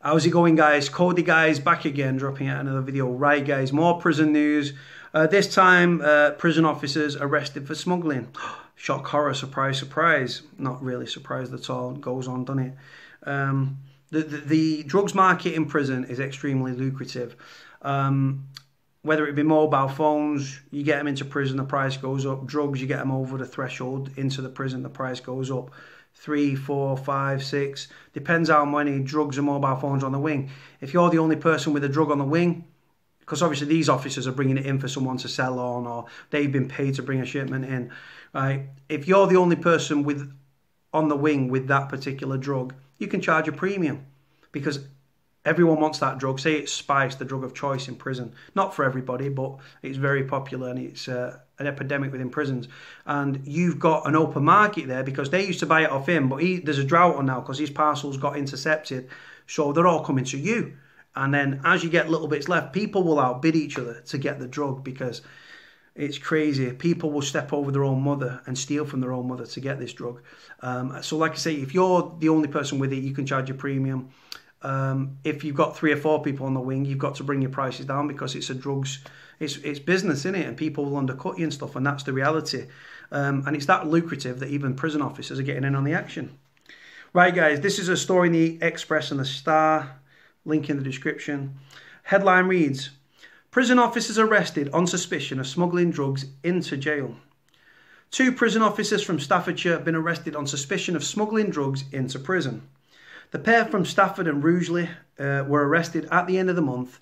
How's it going, guys? Cody guys back again, dropping out another video. Right guys, more prison news. This time prison officers arrested for smuggling. Shock, horror, surprise, surprise. Not really surprised at all. It goes on, doesn't it? The drugs market in prison is extremely lucrative. Whether it be mobile phones, you get them into prison, the price goes up. Drugs, you get them over the threshold into the prison, the price goes up. 3, 4, 5, 6, depends how many drugs and mobile phones on the wing. If you're the only person with a drug on the wing, because obviously these officers are bringing it in for someone to sell on, or they've been paid to bring a shipment in, right? If you're the only person on the wing with that particular drug, you can charge a premium because everyone wants that drug. Say it's spice, the drug of choice in prison. Not for everybody, but it's very popular and it's an epidemic within prisons. And you've got an open market there because they used to buy it off him, but there's a drought on now because his parcels got intercepted. So they're all coming to you. And then as you get little bits left, people will outbid each other to get the drug because it's crazy. People will step over their own mother and steal from their own mother to get this drug. So like I say, if you're the only person with it, you can charge a premium. If you've got 3 or 4 people on the wing, you've got to bring your prices down because it's a drugs, it's business, isn't it? And people will undercut you and stuff, and that's the reality. And it's that lucrative that even prison officers are getting in on the action. Right, guys, this is a story in the Express and the Star, link in the description. Headline reads, prison officers arrested on suspicion of smuggling drugs into jail. 2 prison officers from Staffordshire have been arrested on suspicion of smuggling drugs into prison. The pair from Stafford and Rugeley were arrested at the end of the month,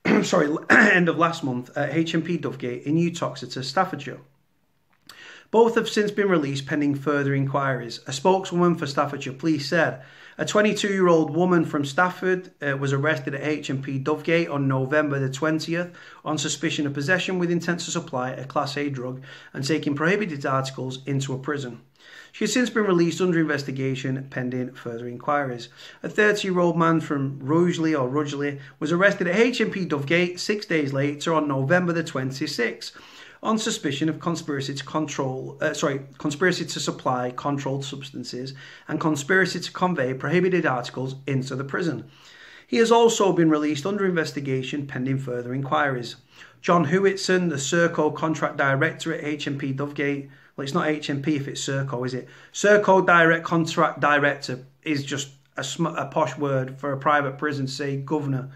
end of last month at HMP Dovegate in Uttoxeter, Staffordshire. Both have since been released pending further inquiries. A spokeswoman for Staffordshire Police said a 22-year-old woman from Stafford was arrested at HMP Dovegate on November the 20th on suspicion of possession with intent to supply a Class A drug and taking prohibited articles into a prison. She has since been released under investigation pending further inquiries. A 30-year-old man from Rugeley was arrested at HMP Dovegate 6 days later on November the 26th on suspicion of conspiracy to supply controlled substances and conspiracy to convey prohibited articles into the prison. He has also been released under investigation pending further inquiries. John Hewitson, the Serco contract director at HMP Dovegate. Well, it's not HMP if it's Serco, is it? Serco direct contract director is just a posh word for a private prison to say governor.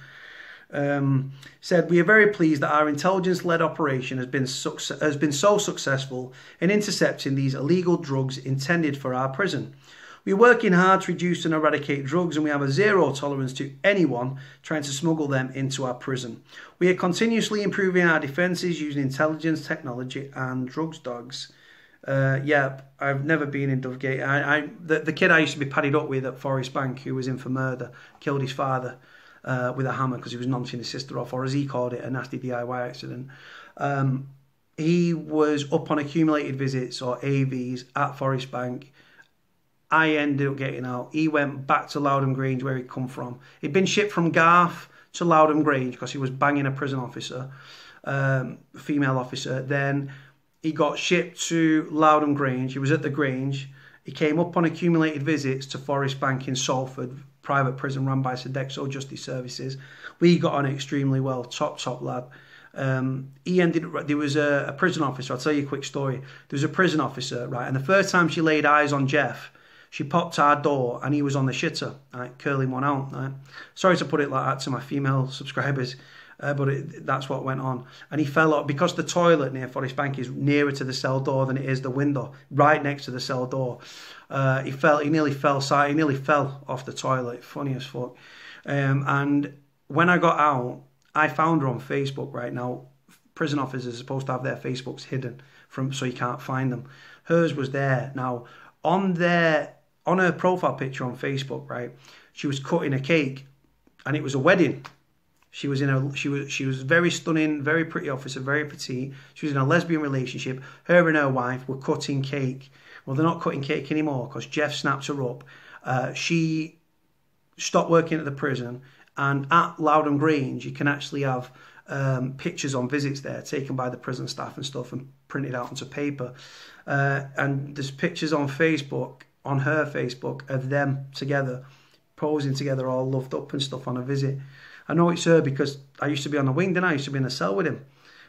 Said, we are very pleased that our intelligence-led operation has been so successful in intercepting these illegal drugs intended for our prison. We are working hard to reduce and eradicate drugs, and we have a zero tolerance to anyone trying to smuggle them into our prison. We are continuously improving our defences using intelligence, technology and drugs dogs. Yeah, I've never been in Dovegate. The kid I used to be padded up with at Forest Bank, who was in for murder, killed his father with a hammer because he was nonching his sister off, or as he called it, a nasty DIY accident. He was up on accumulated visits or AVs at Forest Bank. I ended up getting out. He went back to Loudham Grange where he'd come from. He'd been shipped from Garth to Loudham Grange because he was banging a prison officer, female officer. Then he got shipped to Loudham Grange. He was at the Grange. He came up on accumulated visits to Forest Bank in Salford, private prison run by Sodexo Justice Services. We got on extremely well, top lad. There was a prison officer. I'll tell you a quick story. There was a prison officer, right, and the first time she laid eyes on Jeff, she popped our door and he was on the shitter, right, curling one out. Right? Sorry to put it like that to my female subscribers, but that's what went on. And he fell up because the toilet near Forest Bank is nearer to the cell door than it is the window, right next to the cell door. He nearly fell off the toilet. Funny as fuck. And when I got out, I found her on Facebook. Right now, prison officers are supposed to have their Facebooks hidden so you can't find them. Hers was there. Now on her profile picture on Facebook, right, she was cutting a cake, and it was a wedding. She was very stunning, very pretty officer, very petite. She was in a lesbian relationship. Her and her wife were cutting cake. Well, they're not cutting cake anymore because Jeff snapped her up. She stopped working at the prison, and at Loudham Grange, you can actually have pictures on visits there taken by the prison staff and stuff and printed out onto paper. And there's pictures on Facebook, on her Facebook, of them together posing together all loved up and stuff on a visit. I know it's her because I used to be on the wing, didn't I used to be in a cell with him.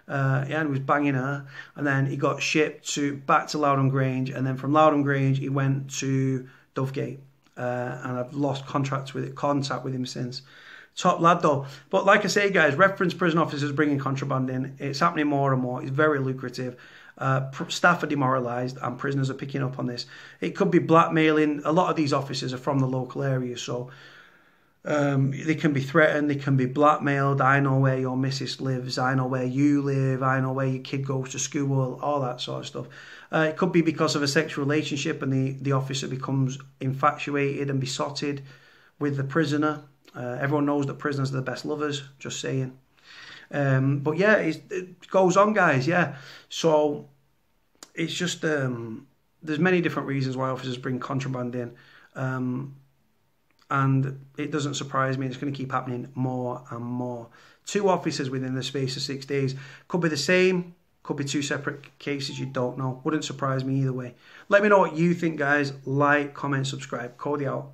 Yeah, and he was banging her, and then he got shipped back to Loudon Grange, and then from Loudon Grange he went to Dovegate, and I've lost contact with him since. Top lad though. But like I say, guys, reference prison officers bringing contraband in. It's happening more and more. It's very lucrative. Staff are demoralised, and prisoners are picking up on this. It could be blackmailing. A lot of these officers are from the local area, so they can be threatened, they can be blackmailed. I know where your missus lives, I know where you live, I know where your kid goes to school, all that sort of stuff. It could be because of a sexual relationship, and the officer becomes infatuated and besotted with the prisoner. Everyone knows that prisoners are the best lovers, just saying. But yeah, it goes on, guys, yeah. So it's just, there's many different reasons why officers bring contraband in. And it doesn't surprise me. It's going to keep happening more and more. 2 officers within the space of 6 days. Could be the same. Could be 2 separate cases. You don't know. Wouldn't surprise me either way. Let me know what you think, guys. Like, comment, subscribe. Cody out.